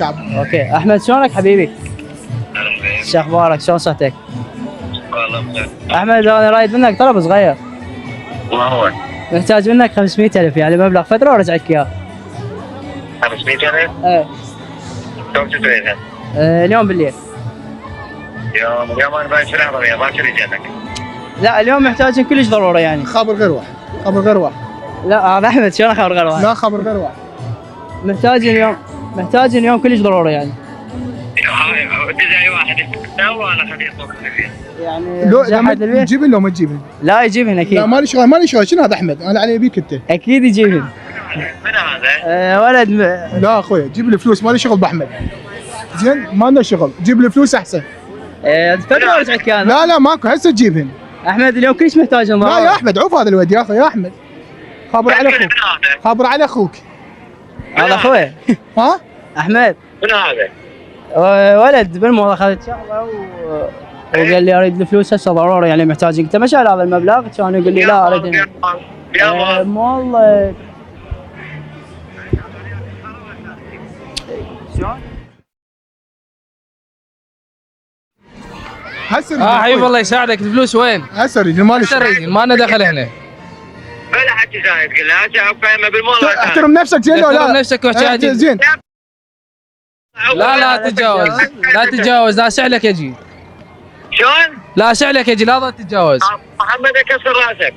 اوكي احمد، شلونك حبيبي؟ شو اخبارك؟ شلون صحتك؟ والله بخير. احمد انا رايد منك طلب صغير. وهو محتاج منك 500,000 يعني مبلغ فتره وارجعك اياه. 500,000 ايه شلون تريدها؟ اليوم بالليل. اليوم انا باكر احضر يا باكر يجيك. لا اليوم محتاج كلش ضروري يعني. خبر غير واحد، خبر غير واحد. لا هذا احمد، شلون خبر غير واحد؟ لا خبر غير واحد. محتاج اليوم كلش ضروري يعني. هاي ودي زي واحد وانا خليه يطلب فيه. يعني لو جاحد للبيت؟ تجيبن لو ما تجيبن. لا يجيبهن اكيد. لا مالي شغل مالي شغل، شنو هذا احمد؟ انا علي بيك انت. اكيد يجيبهن. من هذا؟ ولد لا اخوي جيب لي فلوس، مالي شغل باحمد. زين ما لنا شغل، جيب لي فلوس احسن. فتره وارجعك اياه. لا لا ماكو، هسه تجيبهن. احمد اليوم كلش محتاج لا يا احمد عوف هذا الواد يا اخي، يا احمد خبر على اخوك، خبر على اخوك. هذا اخوي. ها احمد من هذا؟ ولد بالموضوع اخذت شغله وقال لي اريد الفلوس هسه ضروري يعني محتاج. قلت له مشى على هذا المبلغ، كان يقول لي لا اريد. يا والله شلون؟ هسه حبيبي الله يساعدك، الفلوس وين؟ هسه رجل مالي هسه شغل. الرجل ما لنا دخل هنا. بلا حكي زايد كله هسه قايمه بالمول. احترم نفسك زين ولا لا؟ احترم نفسك واحكي عادي. زين. لا تتجاوز، لا تتجاوز، لا سعلك يجي. شلون؟ لا سعلك يجي، لا تتجاوز. محمد اكسر راسك.